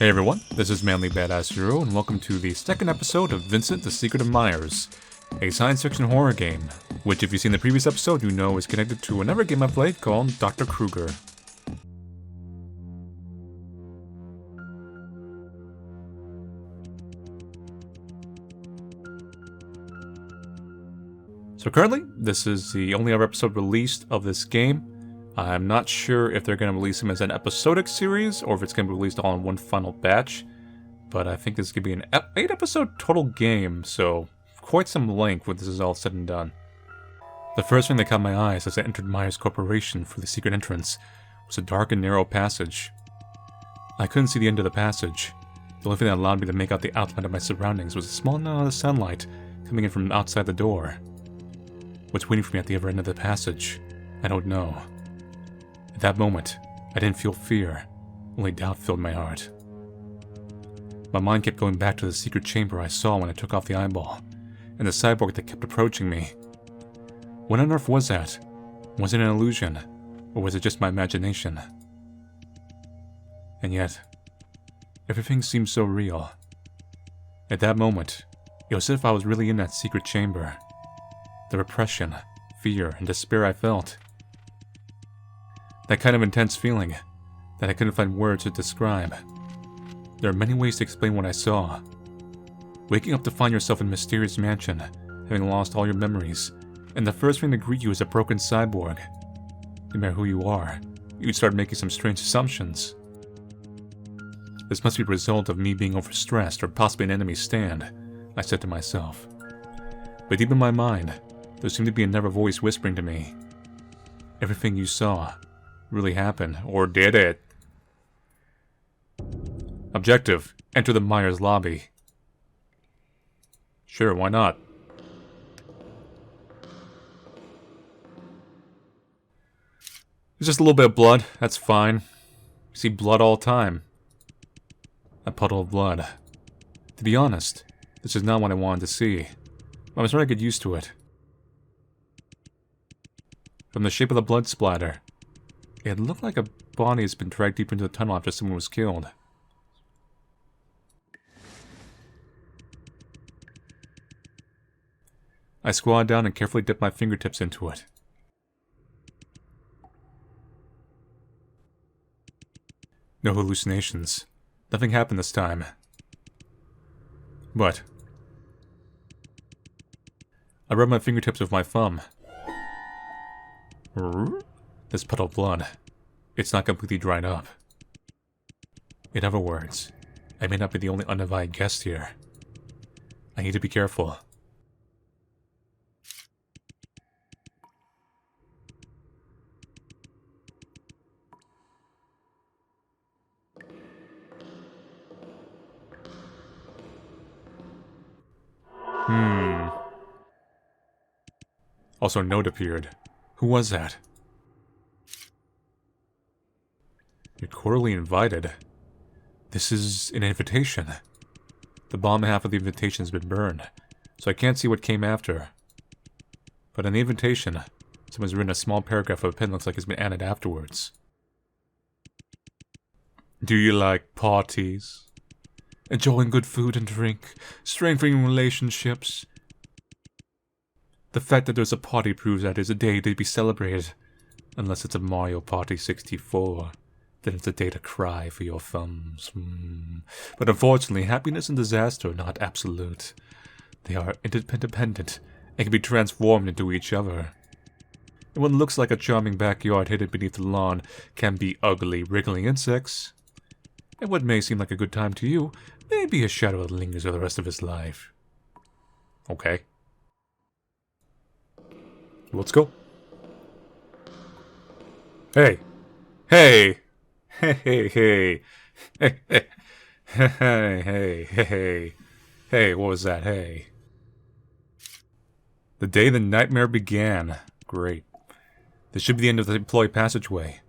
Hey everyone, this is Manly Badass Hero, and welcome to the second episode of Vincent, the Secret of Myers, a science fiction horror game, which if you've seen the previous episode, you know is connected to another game I played called Dr. Kruger. So currently, this is the only other episode released of this game. I'm not sure if they're going to release them as an episodic series, or if it's going to be released all in one final batch. But I think this is going to be an 8-episode total game, so quite some length when this is all said and done. The first thing that caught my eyes as I entered Myers Corporation for the secret entrance was a dark and narrow passage. I couldn't see the end of the passage. The only thing that allowed me to make out the outline of my surroundings was a small amount of sunlight coming in from outside the door. What's waiting for me at the other end of the passage? I don't know. At that moment, I didn't feel fear, only doubt filled my heart. My mind kept going back to the secret chamber I saw when I took off the eyeball, and the cyborg that kept approaching me. What on earth was that? Was it an illusion, or was it just my imagination? And yet, everything seemed so real. At that moment, it was as if I was really in that secret chamber. The repression, fear, and despair I felt. That kind of intense feeling that I couldn't find words to describe. There are many ways to explain what I saw. Waking up to find yourself in a mysterious mansion, having lost all your memories, and the first thing to greet you is a broken cyborg. No matter who you are, you'd start making some strange assumptions. This must be a result of me being overstressed or possibly an enemy stand, I said to myself. But deep in my mind, there seemed to be another voice whispering to me. Everything you saw really happened, or did it? Objective: enter the Myers lobby. Sure, why not? It's just a little bit of blood, that's fine. You see blood all the time. A puddle of blood. To be honest, this is not what I wanted to see. I was trying to get used to it. From the shape of the blood splatter, it looked like a body has been dragged deep into the tunnel after someone was killed. I squatted down and carefully dipped my fingertips into it. No hallucinations. Nothing happened this time. But I rubbed my fingertips with my thumb. This puddle of blood, it's not completely dried up. In other words, I may not be the only uninvited guest here. I need to be careful. Also a note appeared. Who was that? You're cordially invited. This is an invitation. The bottom half of the invitation has been burned, so I can't see what came after. But in the invitation, someone's written a small paragraph of a pen looks like it's been added afterwards. Do you like parties? Enjoying good food and drink? Strengthening relationships? The fact that there's a party proves that it's a day to be celebrated. Unless it's a Mario Party 64. Then it's a day to cry for your thumbs. But unfortunately, happiness and disaster are not absolute. They are interdependent and can be transformed into each other. And what looks like a charming backyard hidden beneath the lawn can be ugly, wriggling insects. And what may seem like a good time to you may be a shadow that lingers for the rest of his life. Okay. Let's go. Hey. Hey. Hey, hey, hey. Hey, hey. Hey, hey, hey. Hey, what was that? Hey. The day the nightmare began. Great. This should be the end of the employee passageway.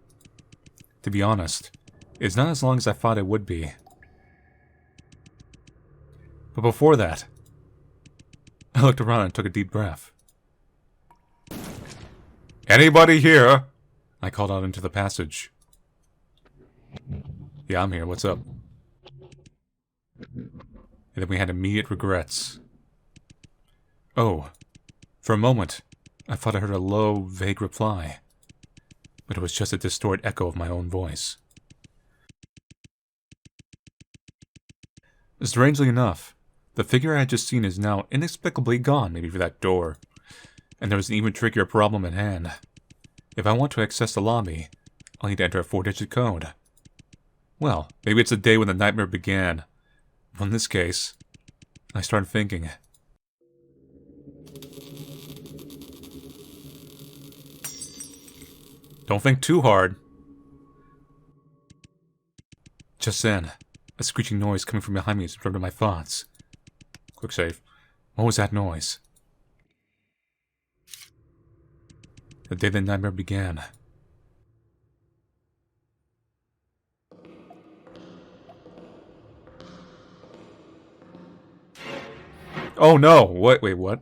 To be honest, it's not as long as I thought it would be. But before that, I looked around and took a deep breath. Anybody here? I called out into the passage. Yeah, I'm here. What's up? And then we had immediate regrets. Oh, for a moment, I thought I heard a low, vague reply. But it was just a distorted echo of my own voice. Strangely enough, the figure I had just seen is now inexplicably gone, maybe through that door. And there was an even trickier problem at hand. If I want to access the lobby, I'll need to enter a 4-digit code. Well, maybe it's the day when the nightmare began. Well, in this case, I started thinking. Don't think too hard. Just then, a screeching noise coming from behind me interrupted my thoughts. Quick save. What was that noise? The day the nightmare began. Oh no! Wait, what?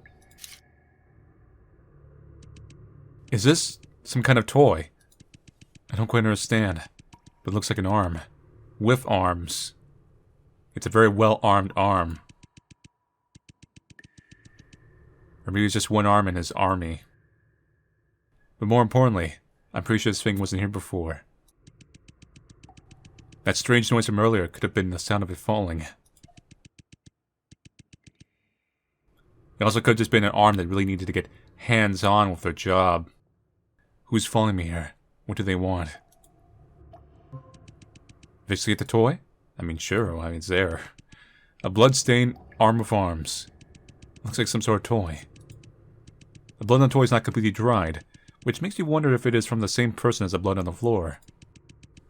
Is this some kind of toy? I don't quite understand, but it looks like an arm. With arms. It's a very well-armed arm. Or maybe it's just one arm in his army. But more importantly, I'm pretty sure this thing wasn't here before. That strange noise from earlier could have been the sound of it falling. It also could have just been an arm that really needed to get hands-on with their job. Who's following me here? What do they want? Eventually get the toy? I mean, sure, I mean, it's there. A blood-stained arm with arms. Looks like some sort of toy. The blood on the toy is not completely dried, which makes me wonder if it is from the same person as the blood on the floor.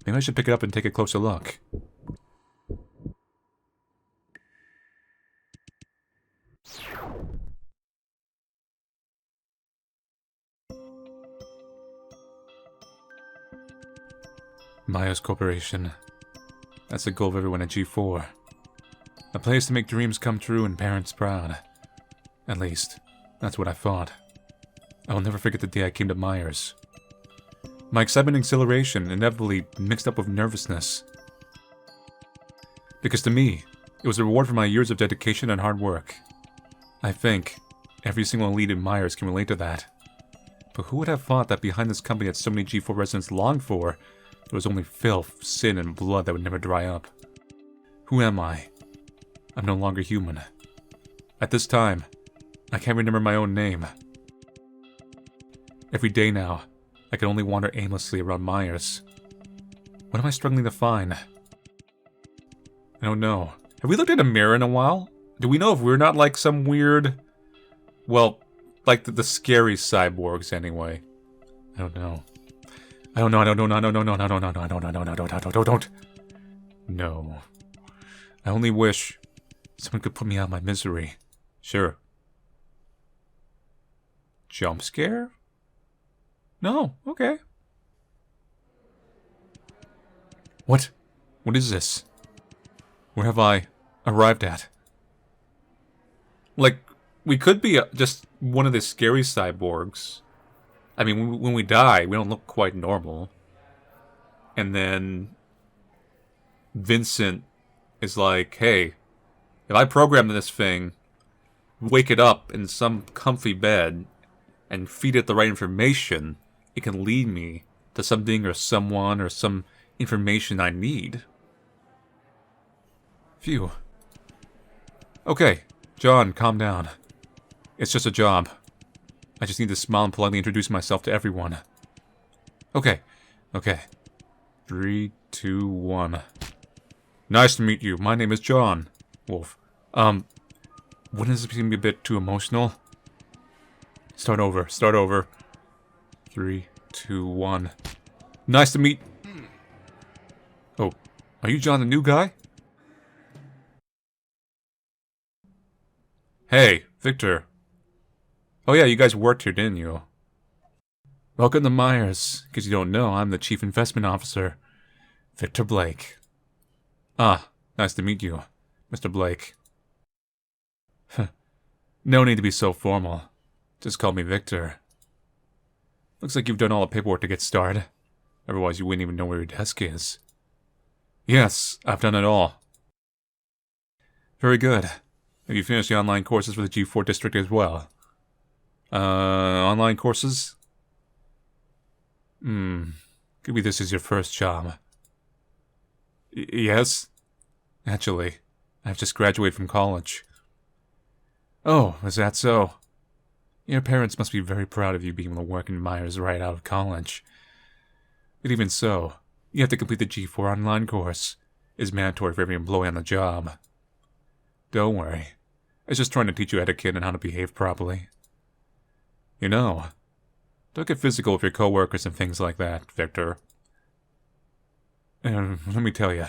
Maybe I should pick it up and take a closer look. Myers Corporation. That's the goal of everyone at G4. A place to make dreams come true and parents proud. At least, that's what I thought. I will never forget the day I came to Myers. My excitement and exhilaration inevitably mixed up with nervousness. Because to me, it was a reward for my years of dedication and hard work. I think every single lead in Myers can relate to that. But who would have thought that behind this company that so many G4 residents longed for, there was only filth, sin, and blood that would never dry up? Who am I? I'm no longer human. At this time, I can't remember my own name. Every day now, I can only wander aimlessly around Myers. What am I struggling to find? I don't know. Have we looked in a mirror in a while? Do we know if we're not like some weird... Well, like the scary cyborgs anyway. I don't know. No. I only wish someone could put me out of my misery. Sure. Jump scare? No, okay. What? What is this? Where have I arrived at? Like, we could be just one of the scary cyborgs. I mean, when we die, we don't look quite normal. And then Vincent is like, hey, if I program this thing, wake it up in some comfy bed, and feed it the right information, it can lead me to something or someone or some information I need. Phew. Okay, John, calm down. It's just a job. I just need to smile and politely introduce myself to everyone. Okay. 3, 2, 1. Nice to meet you. My name is John. Wolf. Wouldn't this be a bit too emotional? Start over. 3, 2, 1. Nice to meet... Oh, are you John the new guy? Hey, Victor. Oh yeah, you guys worked here, didn't you? Welcome to Myers. Because you don't know, I'm the Chief Investment Officer, Victor Blake. Ah, nice to meet you, Mr. Blake. No need to be so formal. Just call me Victor. Looks like you've done all the paperwork to get started. Otherwise you wouldn't even know where your desk is. Yes, I've done it all. Very good. Have you finished the online courses for the G4 district as well? Online courses? Could be this is your first job. Yes? Actually, I've just graduated from college. Oh, is that so? Your parents must be very proud of you being able to work in Myers right out of college. But even so, you have to complete the G4 online course. It's mandatory for every employee on the job. Don't worry. It's just trying to teach you etiquette and how to behave properly. You know, don't get physical with your coworkers and things like that, Victor. Let me tell you,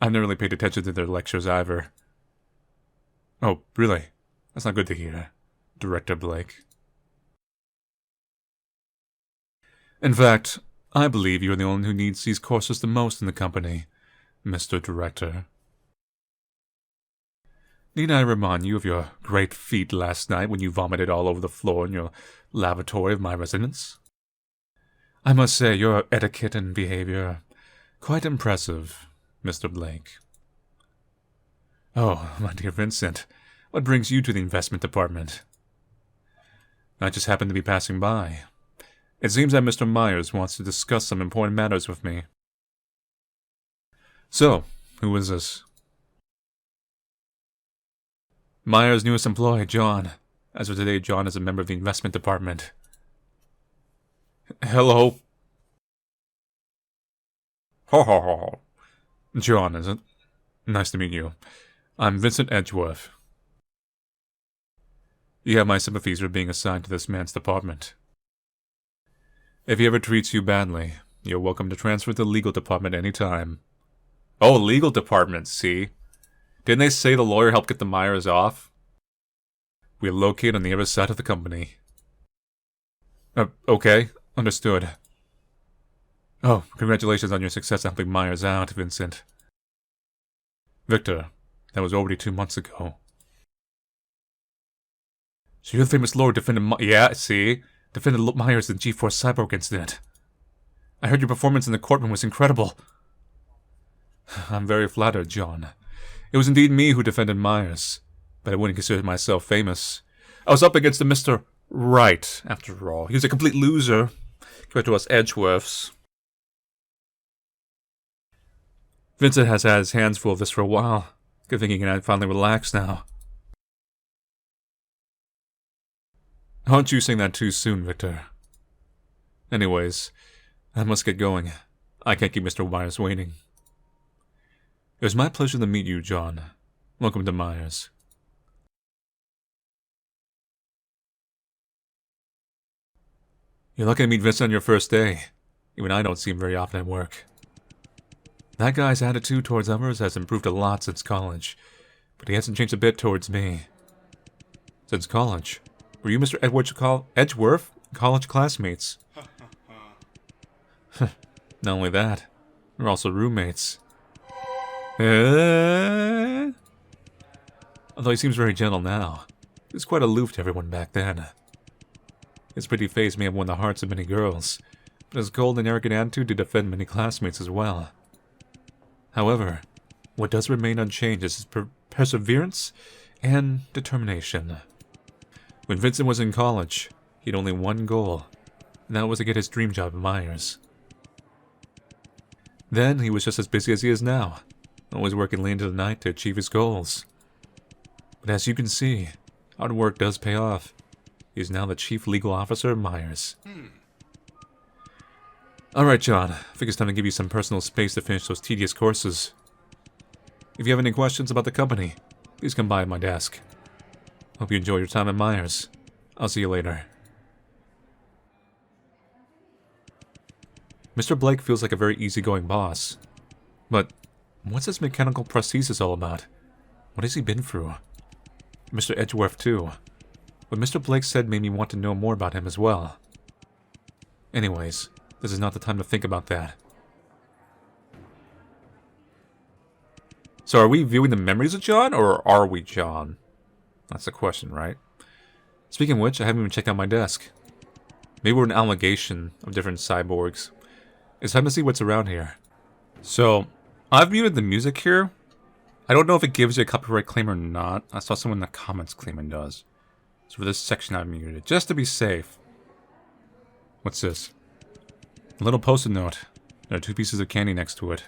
I've never really paid attention to their lectures either. Oh, really? That's not good to hear, Director Blake. In fact, I believe you're the one who needs these courses the most in the company, Mr. Director. Need I remind you of your great feat last night when you vomited all over the floor in your lavatory of my residence? I must say, your etiquette and behavior are quite impressive, Mr. Blake. Oh, my dear Vincent, what brings you to the investment department? I just happened to be passing by. It seems that Mr. Myers wants to discuss some important matters with me. So, who is this? Myers' newest employee, John. As of today, John is a member of the investment department. Hello. Ho ho ho. John, is it? Nice to meet you. I'm Vincent Edgeworth. You have my sympathies for being assigned to this man's department. If he ever treats you badly, you're welcome to transfer to the legal department any time. Oh, legal department, see? Didn't they say the lawyer helped get the Myers off? We're located on the other side of the company. Okay, understood. Oh, congratulations on your success helping Myers out, Vincent. Victor, that was already 2 months ago. So you're the famous lawyer defended defended Myers in the G4 cyborg incident. I heard your performance in the courtroom was incredible. I'm very flattered, John. It was indeed me who defended Myers, but I wouldn't consider myself famous. I was up against a Mr. Right, after all. He was a complete loser, compared to us Edgeworths. Vincent has had his hands full of this for a while. Good thing he can finally relax now. Aren't you saying that too soon, Victor? Anyways, I must get going. I can't keep Mr. Myers waiting. It was my pleasure to meet you, John. Welcome to Myers. You're lucky to meet Vincent on your first day. Even I don't see him very often at work. That guy's attitude towards others has improved a lot since college, but he hasn't changed a bit towards me. Since college? Were you Mr. Edgeworth? College classmates? Not only that, we're also roommates. Although he seems very gentle now, he was quite aloof to everyone back then. His pretty face may have won the hearts of many girls, but his cold and arrogant attitude did offend many classmates as well. However, what does remain unchanged is his perseverance and determination. When Vincent was in college, he had only one goal, and that was to get his dream job at Myers. Then he was just as busy as he is now, always working late into the night to achieve his goals. But as you can see, hard work does pay off. He is now the chief legal officer of Myers. Alright, John, I think it's time to give you some personal space to finish those tedious courses. If you have any questions about the company, please come by my desk. Hope you enjoy your time at Myers. I'll see you later. Mr. Blake feels like a very easygoing boss. But what's this mechanical prosthesis all about? What has he been through? Mr. Edgeworth too. What Mr. Blake said made me want to know more about him as well. Anyways, this is not the time to think about that. So are we viewing the memories of John, or are we John? That's the question, right? Speaking of which, I haven't even checked out my desk. Maybe we're an allegation of different cyborgs. It's time to see what's around here. So, I've muted the music here, I don't know if it gives you a copyright claim or not. I saw someone in the comments claim it does. So for this section I muted it, just to be safe. What's this? A little post-it note. There are 2 pieces of candy next to it.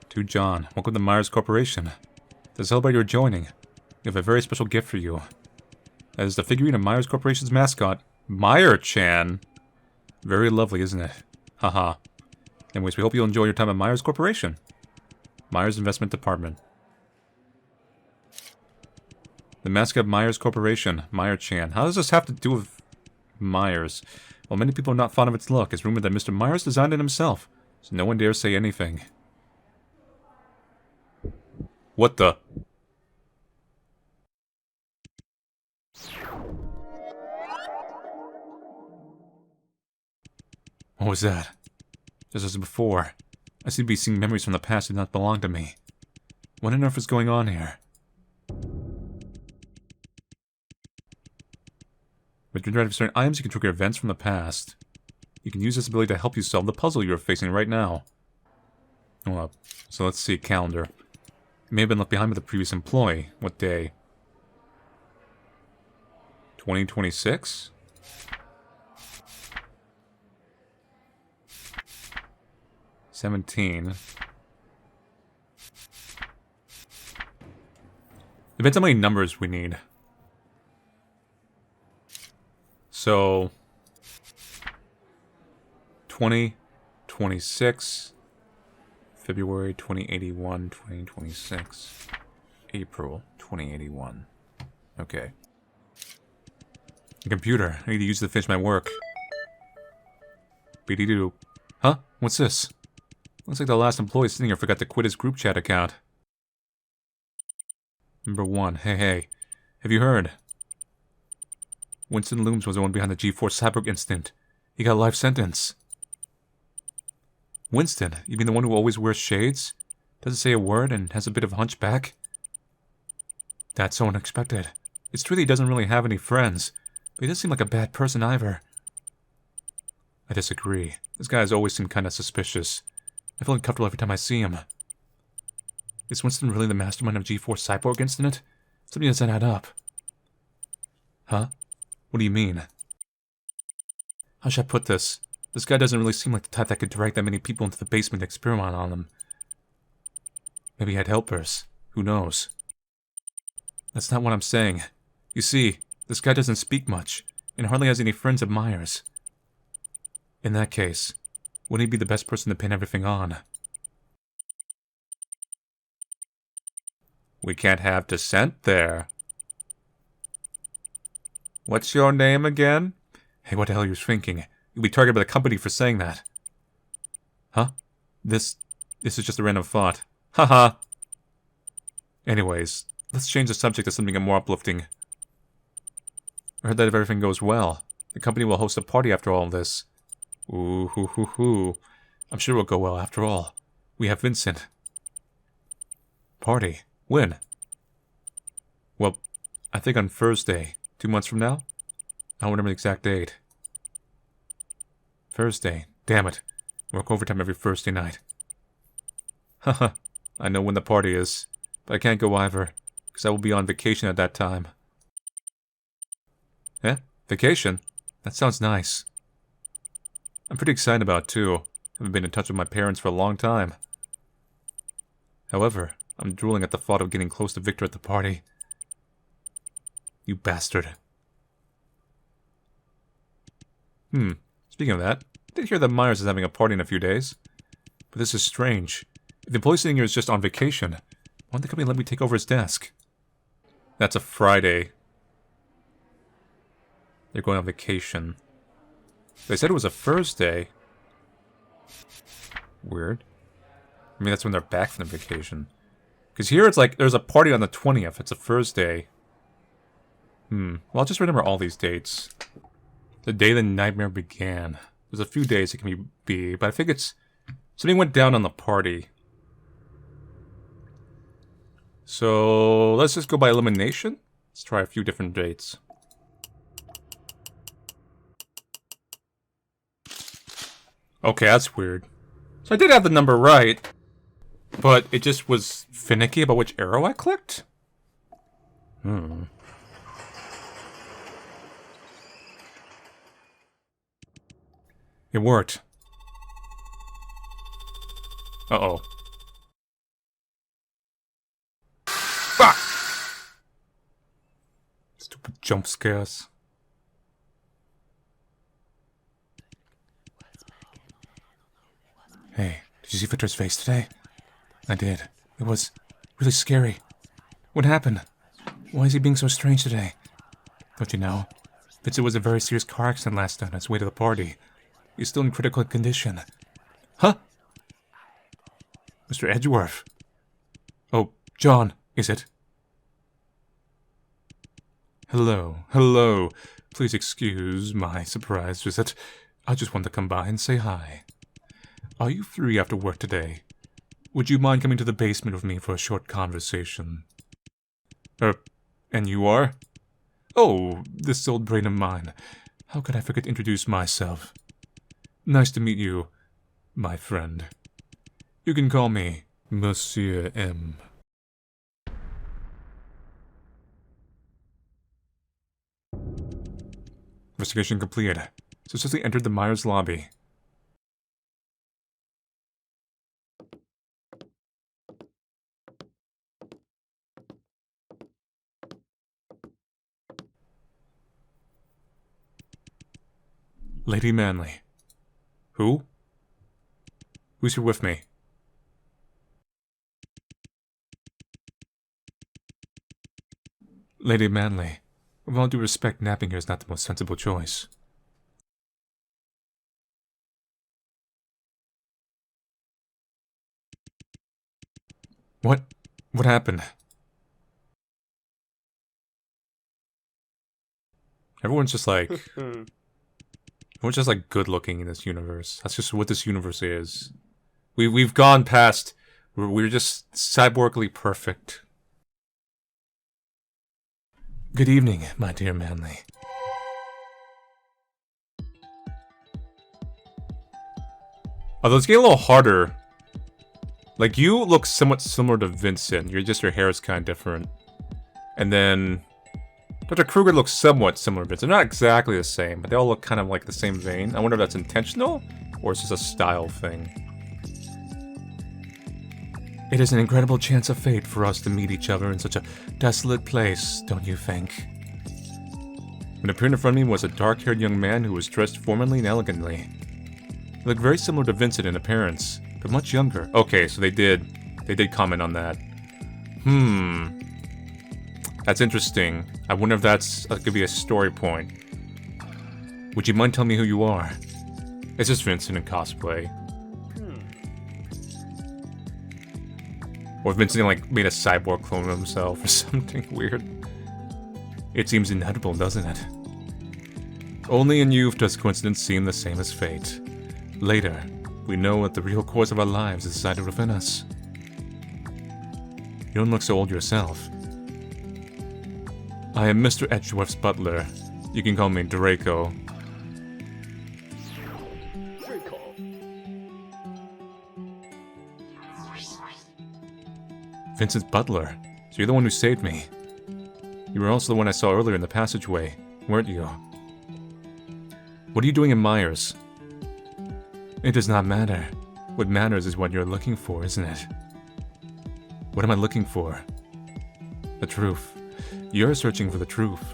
To John, welcome to Myers Corporation. To celebrate your joining, we have a very special gift for you. That is the figurine of Myers Corporation's mascot, Meyer-chan. Very lovely, isn't it? Haha. Anyways, we hope you'll enjoy your time at Myers Corporation. Myers Investment Department. The mascot of Myers Corporation, Meyer-chan. How does this have to do with Myers? While many people are not fond of its look, it's rumored that Mr. Myers designed it himself, so no one dares say anything. What the? What was that? Just as before, I seem to be seeing memories from the past that do not belong to me. What on earth is going on here? With your certain items, you can trigger events from the past. You can use this ability to help you solve the puzzle you're facing right now. Hold up. So let's see, calendar. It may have been left behind by the previous employee. What day? 2026? $17. Depends how many numbers we need. So 2026, February 2081, 2026, April 2081. Okay. The computer. I need to use it to finish my work. BD-doo. Huh? What's this? Looks like the last employee sitting here forgot to quit his group chat account. Number 1. Hey. Have you heard? Winston Looms was the one behind the G4 cyborg incident. He got a life sentence. Winston? You mean the one who always wears shades? Doesn't say a word and has a bit of a hunchback? That's so unexpected. It's true that he doesn't really have any friends, but he doesn't seem like a bad person either. I disagree. This guy has always seemed kinda suspicious. I feel uncomfortable every time I see him. Is Winston really the mastermind of G4 cyborg incident? Something doesn't add up. Huh? What do you mean? How should I put this? This guy doesn't really seem like the type that could drag that many people into the basement to experiment on them. Maybe he had helpers. Who knows? That's not what I'm saying. You see, this guy doesn't speak much, and hardly has any friends of Myers. In that case, wouldn't he be the best person to pin everything on? We can't have dissent there. What's your name again? Hey, what the hell are you thinking? You'll be targeted by the company for saying that. Huh? This is just a random thought. Haha. Anyways, let's change the subject to something more uplifting. I heard that if everything goes well, the company will host a party after all this. Ooh, hoo, hoo, hoo. I'm sure it'll go well after all. We have Vincent. Party? When? Well, I think on Thursday. 2 months from now? I don't remember the exact date. Thursday. Damn it. I work overtime every Thursday night. Haha. I know when the party is, but I can't go either, because I will be on vacation at that time. Eh? Vacation? That sounds nice. I'm pretty excited about it, too. I haven't been in touch with my parents for a long time. However, I'm drooling at the thought of getting close to Victor at the party. You bastard. Speaking of that, I did hear that Myers is having a party in a few days. But this is strange. If the employee sitting here is just on vacation, why don't the company let me take over his desk? That's a Friday. They're going on vacation. They said it was a Thursday. Weird. I mean, that's when they're back from the vacation. Because here it's like, there's a party on the 20th. It's a Thursday. Well, I'll just remember all these dates. The day the nightmare began. There's a few days it can be, but I think it's... something went down on the party. So, let's just go by elimination. Let's try a few different dates. Okay, that's weird. So I did have the number right. But it just was finicky about which arrow I clicked? It worked. Uh-oh. Fuck! Stupid jump scares. Hey, did you see Victor's face today? I did. It was really scary. What happened? Why is he being so strange today? Don't you know? Vincent was in a very serious car accident last night on his way to the party. He's still in critical condition. Huh? Mr. Edgeworth. Oh, John, is it? Hello, hello. Please excuse my surprise visit. I just wanted to come by and say hi. Are you free after work today? Would you mind coming to the basement with me for a short conversation? And you are? Oh, this old brain of mine. How could I forget to introduce myself? Nice to meet you, my friend. You can call me Monsieur M. Investigation completed. Successfully entered the Myers lobby. Lady Manley. Who? Who's here with me? Lady Manley. With all due respect, napping here is not the most sensible choice. What happened? Everyone's just like good looking in this universe. That's just what this universe is. We've gone past. We're just cyborgly perfect. Good evening, my dear Manley. Although it's getting a little harder. Like, you look somewhat similar to Vincent. Your hair is kind of different. And then Dr. Kruger looks somewhat similar to Vincent. They're not exactly the same, but they all look kind of like the same vein. I wonder if that's intentional, or it's just a style thing. It is an incredible chance of fate for us to meet each other in such a desolate place, don't you think? When appearing in front of me was a dark-haired young man who was dressed formally and elegantly. He looked very similar to Vincent in appearance, but much younger. Okay, so they did comment on that. That's interesting. I wonder if that's could be a story point. Would you mind telling me who you are? It's just Vincent in cosplay. Or Vincent like made a cyborg clone of himself or something weird. It seems inevitable, doesn't it? Only in youth does coincidence seem the same as fate. Later, we know that the real course of our lives is decided within us. You don't look so old yourself. I am Mr. Edgeworth's butler. You can call me Draco. Vincent's butler? So you're the one who saved me. You were also the one I saw earlier in the passageway, weren't you? What are you doing in Myers? It does not matter. What matters is what you're looking for, isn't it? What am I looking for? The truth. You're searching for the truth.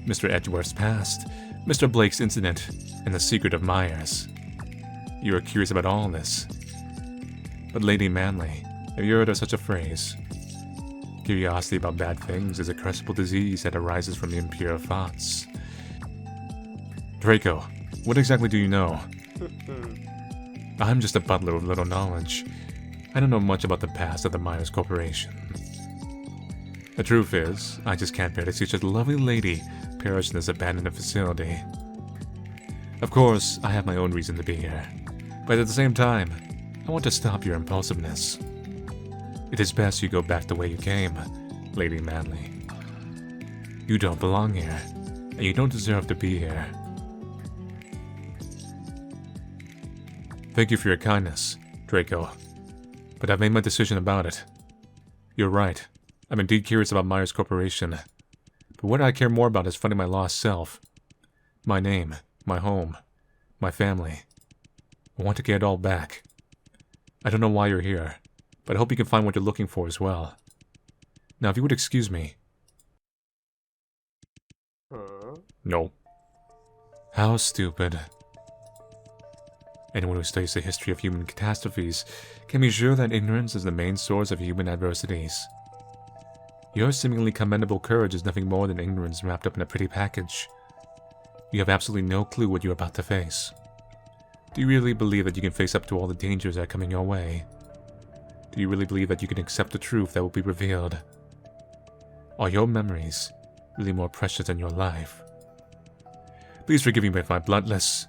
Mr. Edgeworth's past, Mr. Blake's incident, and the secret of Myers. You are curious about all this. But Lady Manley, have you heard of such a phrase? Curiosity about bad things is a curseable disease that arises from impure thoughts. Draco, what exactly do you know? I'm just a butler with little knowledge. I don't know much about the past of the Myers Corporation. The truth is, I just can't bear to see such a lovely lady perish in this abandoned facility. Of course, I have my own reason to be here, but at the same time, I want to stop your impulsiveness. It is best you go back the way you came, Lady Manley. You don't belong here, and you don't deserve to be here. Thank you for your kindness, Draco. But I've made my decision about it. You're right. I'm indeed curious about Myers Corporation. But what I care more about is finding my lost self. My name, my home, my family. I want to get it all back. I don't know why you're here, but I hope you can find what you're looking for as well. Now, if you would excuse me. No. How stupid. Anyone who studies the history of human catastrophes can be sure that ignorance is the main source of human adversities. Your seemingly commendable courage is nothing more than ignorance wrapped up in a pretty package. You have absolutely no clue what you're about to face. Do you really believe that you can face up to all the dangers that are coming your way? Do you really believe that you can accept the truth that will be revealed? Are your memories really more precious than your life? Please forgive me with my bluntness,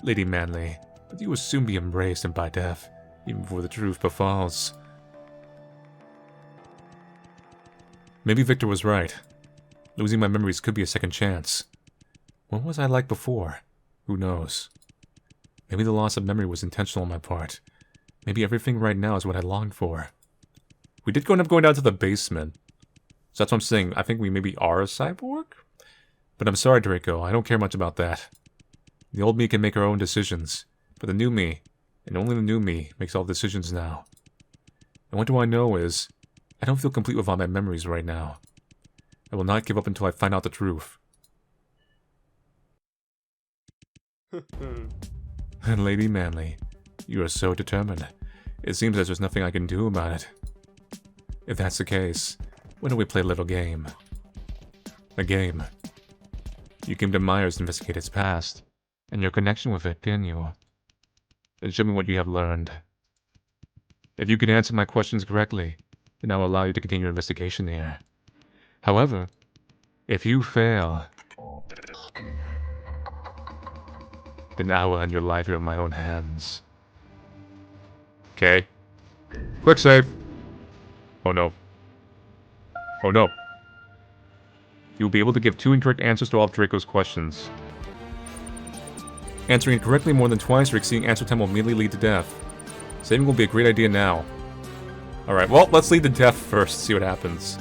Lady Manley, but you will soon be embraced and by death, even before the truth befalls. Maybe Victor was right. Losing my memories could be a second chance. What was I like before? Who knows? Maybe the loss of memory was intentional on my part. Maybe everything right now is what I longed for. We did end up going down to the basement. So that's what I'm saying. I think we maybe are a cyborg? But I'm sorry, Draco. I don't care much about that. The old me can make her own decisions. But the new me, and only the new me, makes all decisions now. And what do I know is, I don't feel complete with all my memories right now. I will not give up until I find out the truth. Lady Manley, you are so determined. It seems as there's nothing I can do about it. If that's the case, why don't we play a little game? A game. You came to Myers to investigate its past, and your connection with it, didn't you? Then show me what you have learned. If you can answer my questions correctly, then I will allow you to continue your investigation here. However, if you fail, then I will end your life here in my own hands. Okay. Quick save. Oh no. Oh no. You will be able to give 2 incorrect answers to all of Draco's questions. Answering incorrectly more than twice or exceeding answer time will immediately lead to death. Saving will be a great idea now. Alright, well, let's lead to death first, see what happens.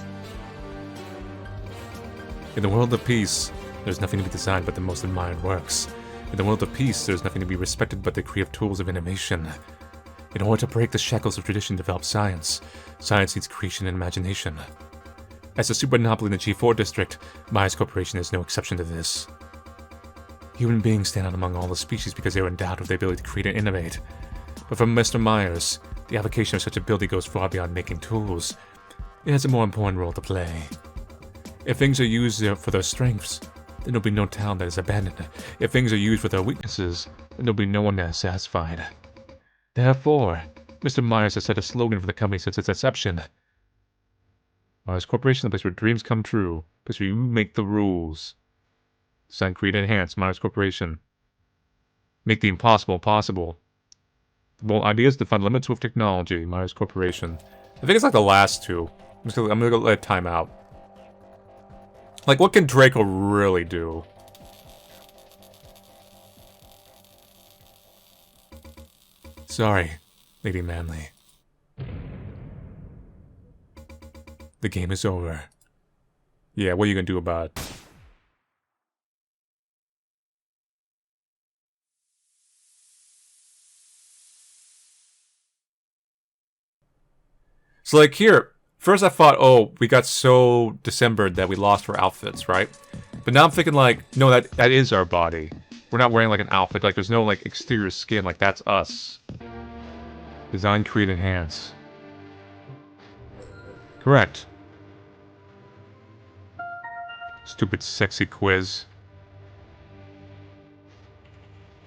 In the world of peace, there's nothing to be desired but the most admired works. In the world of peace, there's nothing to be respected but the creative tools of innovation. In order to break the shackles of tradition, develop science. Science needs creation and imagination. As a super monopoly in the G4 district, Myers Corporation is no exception to this. Human beings stand out among all the species because they are endowed with the ability to create and innovate. But for Mr. Myers, the application of such ability goes far beyond making tools. It has a more important role to play. If things are used for their strengths, then there'll be no town that is abandoned. If things are used for their weaknesses, then there'll be no one that is satisfied. Therefore, Mr. Myers has set a slogan for the company since its inception. Myers Corporation, the place where dreams come true. The place where you make the rules. Design, create, and enhance. Myers Corporation. Make the impossible possible. The bold ideas define limits with technology. Myers Corporation. I think it's like the last two. I'm gonna go let time out. Like, what can Draco really do? Sorry, Lady Manley. The game is over. Yeah, what are you gonna do about it? So, like, here, first I thought, oh, we got so Decembered that we lost our outfits, right? But now I'm thinking, like, no, that is our body. We're not wearing, like, an outfit. Like, there's no, like, exterior skin. Like, that's us. Design, create, enhance. Correct. Stupid, sexy quiz.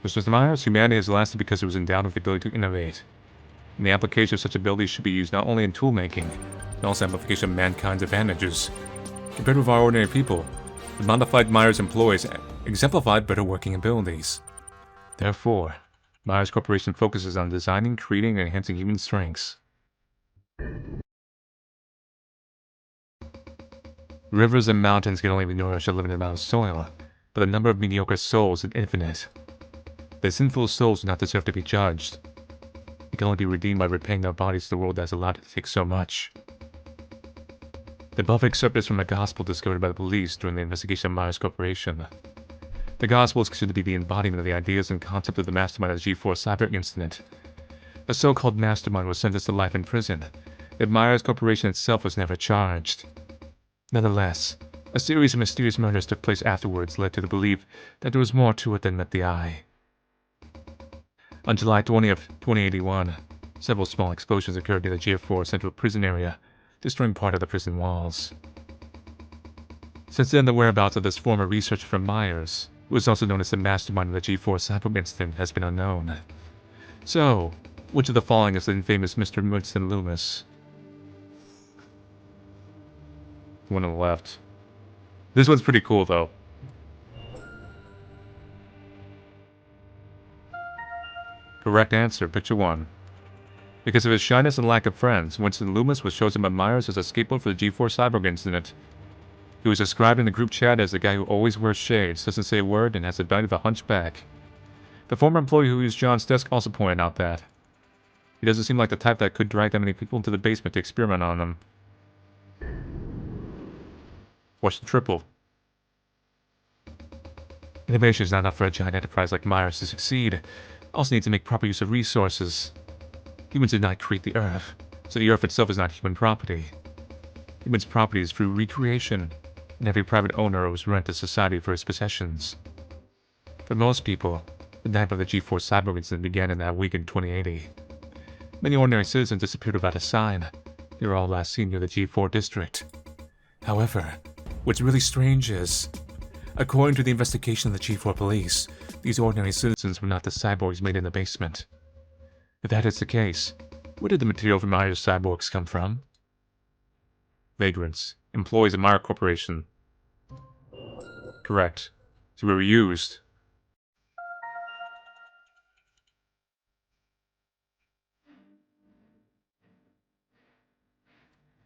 Mr. Myers, humanity has lasted because it was endowed with the ability to innovate. And the application of such abilities should be used not only in tool-making, but also amplification of mankind's advantages. Compared with our ordinary people, the modified Myers employees exemplified better working abilities. Therefore, Myers Corporation focuses on designing, creating, and enhancing human strengths. Rivers and mountains can only be nourished a limited amount of soil, but the number of mediocre souls is infinite. The sinful souls do not deserve to be judged. They can only be redeemed by repaying their bodies to the world that has allowed it to take so much. The above excerpt is from a gospel discovered by the police during the investigation of Myers Corporation. The gospel is considered to be the embodiment of the ideas and concept of the mastermind of the G4 cybernetic incident. A so-called mastermind was sentenced to life in prison, yet Myers Corporation itself was never charged. Nonetheless, a series of mysterious murders took place afterwards led to the belief that there was more to it than met the eye. On July 20th, 2081, several small explosions occurred near the G4 Central Prison area, destroying part of the prison walls. Since then, the whereabouts of this former researcher from Myers, who was also known as the mastermind of the G4 cybernetic incident, has been unknown. So, which of the following is the infamous Mr. Vincent Loomis? One on the left. This one's pretty cool, though. Correct answer, picture 1. Because of his shyness and lack of friends, Vincent Loomis was chosen by Myers as a scapegoat for the G4 cyborg incident. He was described in the group chat as the guy who always wears shades, doesn't say a word, and has the bite of a hunchback. The former employee who used John's desk also pointed out that he doesn't seem like the type that could drag that many people into the basement to experiment on them. Question triple. Innovation is not enough for a giant enterprise like Myers to succeed. It also needs to make proper use of resources. Humans did not create the Earth, so the Earth itself is not human property. Humans' property is through recreation, and every private owner owes rent to society for his possessions. For most people, the night of the G4 cyber incident began in that week in 2080. Many ordinary citizens disappeared without a sign. They were all last seen near the G4 district. However, what's really strange is, according to the investigation of the G4 police, these ordinary citizens were not the cyborgs made in the basement. If that is the case, where did the material for Myers cyborgs come from? Vagrants, employees of Myers Corporation. Correct. So we were used.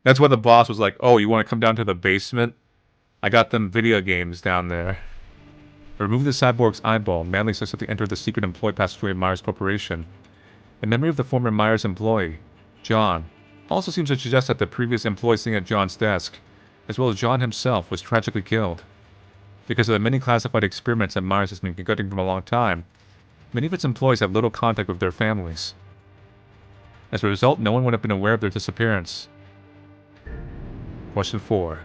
That's why the boss was like, oh, you want to come down to the basement? I got them video games down there. Remove the cyborg's eyeball, manly successfully entered the secret employee passageway of Myers Corporation. In memory of the former Myers employee, John, also seems to suggest that the previous employee sitting at John's desk, as well as John himself, was tragically killed. Because of the many classified experiments that Myers has been conducting for a long time, many of its employees have little contact with their families. As a result, no one would have been aware of their disappearance. Question 4.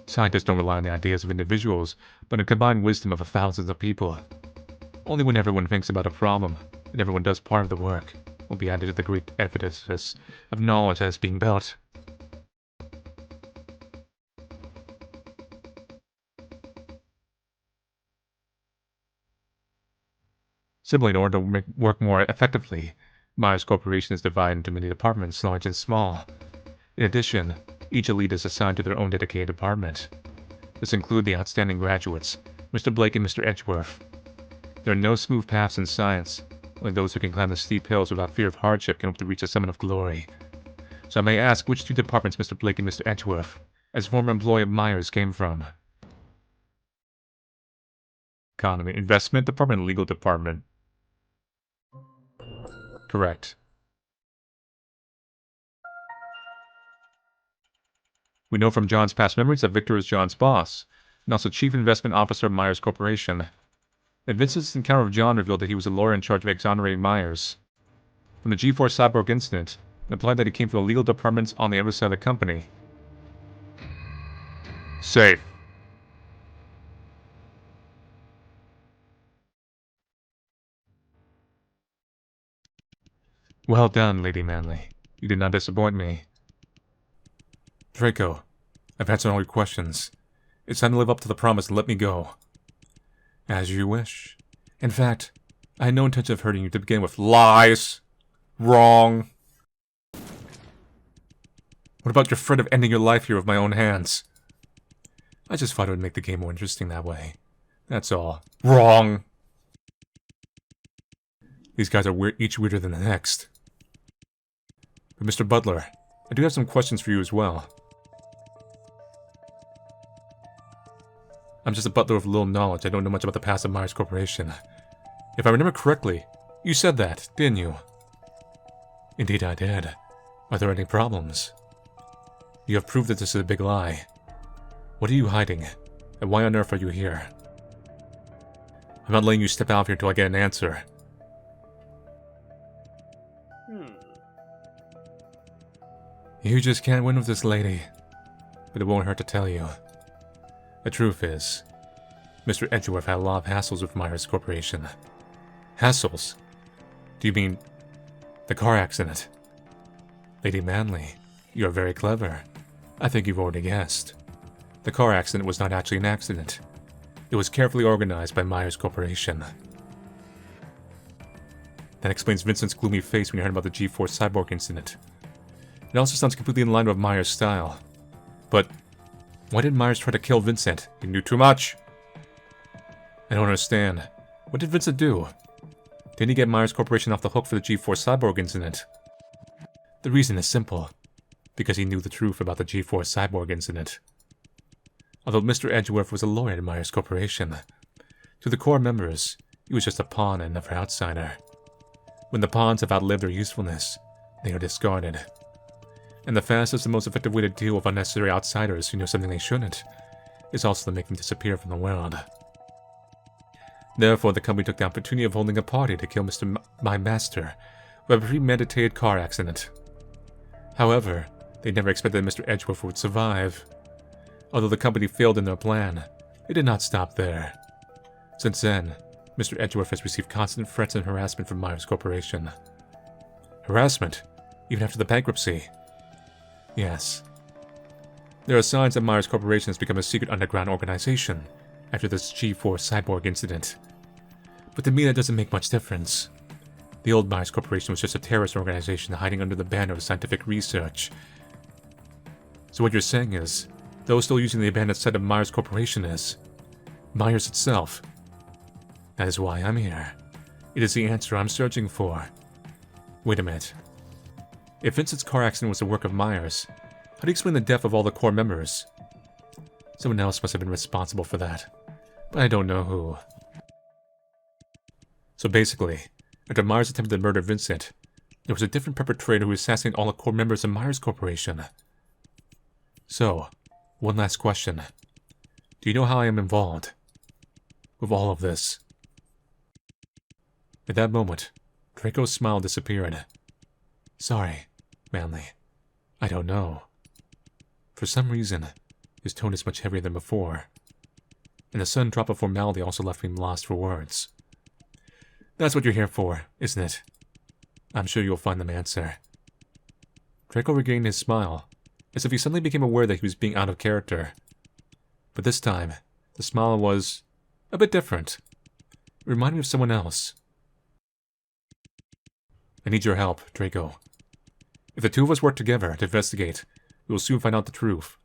Scientists don't rely on the ideas of individuals, but on the combined wisdom of thousands of people. Only when everyone thinks about a problem, and everyone does part of the work, will be added to the great edifice of knowledge that is being built. Similarly, in order to work more effectively, Myers Corporation is divided into many departments, large and small. In addition, each elite is assigned to their own dedicated department. This includes the outstanding graduates, Mr. Blake and Mr. Edgeworth. There are no smooth paths in science. Only those who can climb the steep hills without fear of hardship can hope to reach the summit of glory. So I may ask which two departments Mr. Blake and Mr. Edgeworth, as former employee of Myers, came from? Economy, Investment Department, Legal Department. Correct. We know from John's past memories that Victor is John's boss, and also Chief Investment Officer of Myers Corporation. And Vincent's encounter with John revealed that he was the lawyer in charge of exonerating Myers. From the G4 cyborg incident, it implied that he came from the legal departments on the other side of the company. Safe. Well done, Lady Manley. You did not disappoint me. Draco, I've answered all your questions. It's time to live up to the promise and let me go. As you wish. In fact, I had no intention of hurting you to begin with. Lies! Wrong! What about your threat of ending your life here with my own hands? I just thought it would make the game more interesting that way. That's all. Wrong! These guys are each weirder than the next. But Mr. Butler, I do have some questions for you as well. I'm just a butler with little knowledge. I don't know much about the past of Myers Corporation. If I remember correctly, you said that, didn't you? Indeed I did. Are there any problems? You have proved that this is a big lie. What are you hiding? And why on earth are you here? I'm not letting you step out of here until I get an answer. You just can't win with this lady. But it won't hurt to tell you. The truth is, Mr. Edgeworth had a lot of hassles with Myers Corporation. Hassles? Do you mean the car accident? Lady Manley, you are very clever. I think you've already guessed. The car accident was not actually an accident. It was carefully organized by Myers Corporation. That explains Vincent's gloomy face when you heard about the G4 cyborg incident. It also sounds completely in line with Myers' style. But why did Myers try to kill Vincent? He knew too much. I don't understand. What did Vincent do? Didn't he get Myers Corporation off the hook for the G4 cyborg incident? The reason is simple. Because he knew the truth about the G4 cyborg incident. Although Mr. Edgeworth was a lawyer at Myers Corporation, to the core members, he was just a pawn and another outsider. When the pawns have outlived their usefulness, they are discarded. And the fastest and most effective way to deal with unnecessary outsiders who know something they shouldn't is also to make them disappear from the world. Therefore, the company took the opportunity of holding a party to kill my master with a premeditated car accident. However, they never expected that Mr. Edgeworth would survive. Although the company failed in their plan, it did not stop there. Since then, Mr. Edgeworth has received constant threats and harassment from Myers Corporation. Harassment? Even after the bankruptcy? Yes. There are signs that Myers Corporation has become a secret underground organization after this G4 cyborg incident. But to me that doesn't make much difference. The old Myers Corporation was just a terrorist organization hiding under the banner of scientific research. So what you're saying is, those still using the abandoned site of Myers Corporation is Myers itself. That is why I'm here. It is the answer I'm searching for. Wait a minute. If Vincent's car accident was the work of Myers, how do you explain the death of all the core members? Someone else must have been responsible for that, but I don't know who. So basically, after Myers attempted to murder Vincent, there was a different perpetrator who assassinated all the core members of Myers Corporation. So, one last question. Do you know how I am involved with all of this? At that moment, Draco's smile disappeared. Sorry, Manley. I don't know. For some reason, his tone is much heavier than before, and the sudden drop of formality also left me lost for words. That's what you're here for, isn't it? I'm sure you'll find them answer. Draco regained his smile, as if he suddenly became aware that he was being out of character. But this time, the smile was a bit different. It reminded me of someone else. I need your help, Draco. If the two of us work together to investigate, we will soon find out the truth.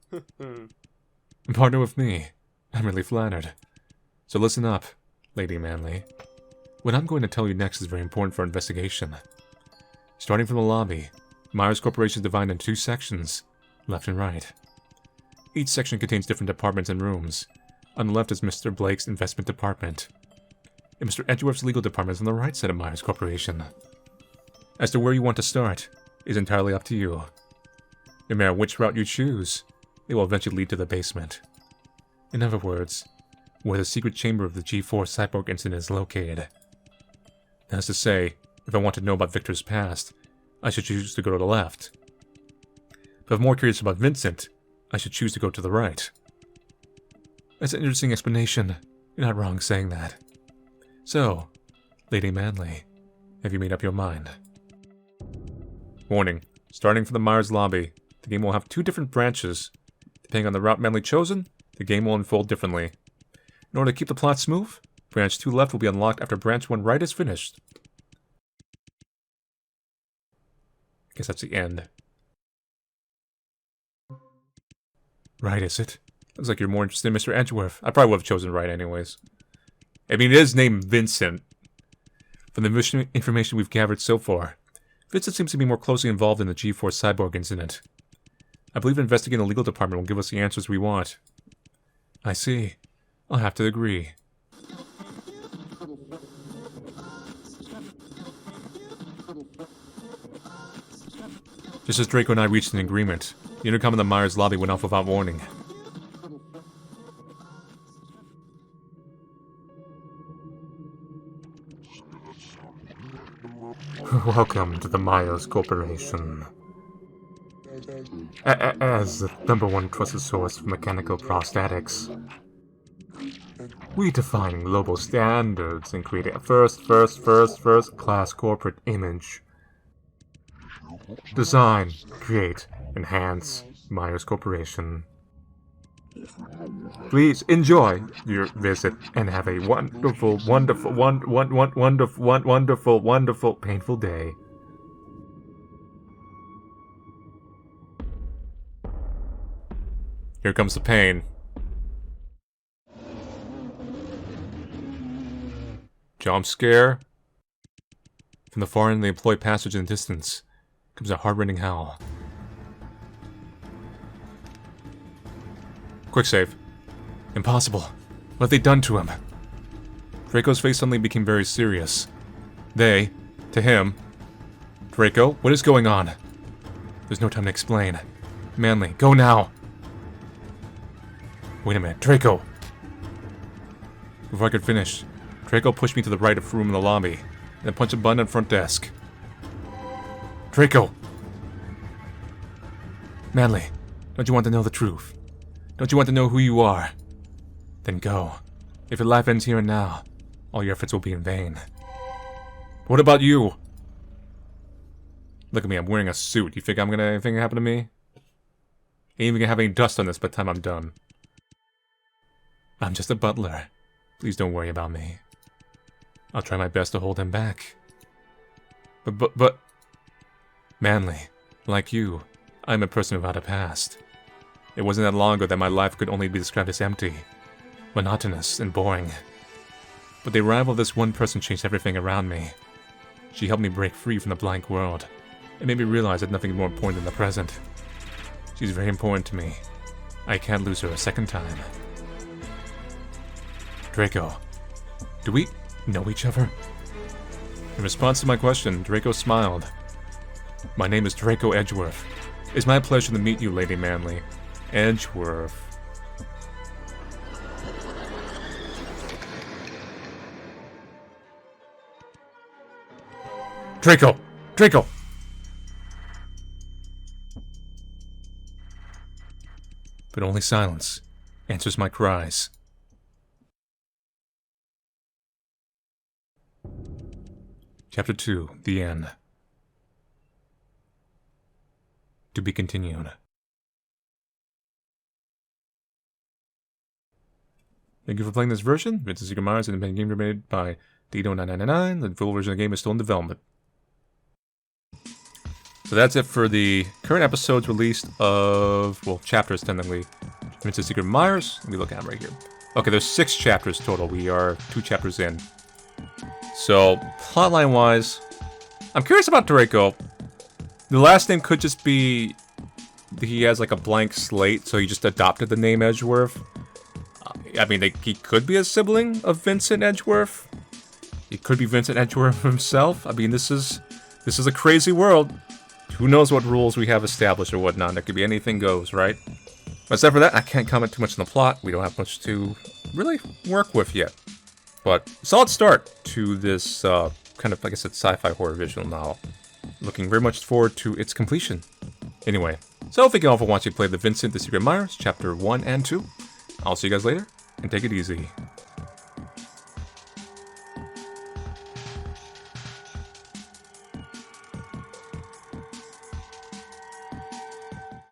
Partner with me. I'm really flattered. So listen up, Lady Manley. What I'm going to tell you next is very important for our investigation. Starting from the lobby, Myers Corporation is divided into two sections, left and right. Each section contains different departments and rooms. On the left is Mr. Blake's investment department, and Mr. Edgeworth's legal department is on the right side of Myers Corporation. As to where you want to start is entirely up to you. No matter which route you choose, it will eventually lead to the basement. In other words, where the secret chamber of the G4 cyborg incident is located. That is to say, if I want to know about Victor's past, I should choose to go to the left. But if I'm more curious about Vincent, I should choose to go to the right. That's an interesting explanation. You're not wrong saying that. So, Lady Manley, have you made up your mind? Warning. Starting from the Myers lobby, the game will have two different branches. Depending on the route Manley chosen, the game will unfold differently. In order to keep the plot smooth, branch 2 left will be unlocked after branch 1 right is finished. I guess that's the end. Right, is it? Looks like you're more interested in Mr. Edgeworth. I probably would have chosen right anyways. I mean, it is named Vincent. From the information we've gathered so far, Vincent seems to be more closely involved in the G4 cyborg incident. I believe investigating the legal department will give us the answers we want. I see. I'll have to agree. Just as Draco and I reached an agreement, the intercom in the Myers lobby went off without warning. Welcome to the Myers Corporation. As the #1 trusted source for mechanical prosthetics, we define global standards and create a first-class corporate image. Design, create, enhance Myers Corporation. Please enjoy your visit and have a wonderful, painful day. Here comes the pain. Jump scare. From the far end of the employee passage in the distance comes a heart-rending howl. Quick save. Impossible. What have they done to him? Draco's face suddenly became very serious. They, to him. Draco, what is going on? There's no time to explain. Manly, go now. Wait a minute, Draco. Before I could finish, Draco pushed me to the right of the room in the lobby, and then punched a button on the front desk. Draco! Manly, don't you want to know the truth? Don't you want to know who you are? Then go. If your life ends here and now, all your efforts will be in vain. What about you? Look at me, I'm wearing a suit. You think anything happen to me? Ain't even gonna have any dust on this by the time I'm done. I'm just a butler. Please don't worry about me. I'll try my best to hold him back. But... Manly, like you, I'm a person without a past. It wasn't that long ago that my life could only be described as empty, monotonous, and boring. But the arrival of this one person changed everything around me. She helped me break free from the blank world. It made me realize that nothing is more important than the present. She's very important to me. I can't lose her a second time. Draco, do we know each other? In response to my question, Draco smiled. My name is Draco Edgeworth. It's my pleasure to meet you, Lady Manly. Edgeworth. Draco! Draco! But only silence answers my cries. Chapter 2, The End. To be continued. Thank you for playing this version. Vincent Secret Myers, an independent game made by Dino999. The full version of the game is still in development. So that's it for the current episodes released of, well, chapters technically. Vincent Secret Myers. Let me look at them right here. Okay, there's 6 chapters total. We are 2 chapters in. So, plotline wise, I'm curious about Draco. The last name could just be he has like a blank slate, so he just adopted the name Edgeworth. I mean, he could be a sibling of Vincent Edgeworth. He could be Vincent Edgeworth himself. I mean, this is a crazy world. Who knows what rules we have established or whatnot? There could be anything goes, right? But except for that, I can't comment too much on the plot. We don't have much to really work with yet. But solid start to this kind of, like I said, sci-fi horror visual novel. Looking very much forward to its completion. Anyway, so thank you all for watching play the Vincent the Secret Myers, Chapter 1 and 2. I'll see you guys later, and take it easy.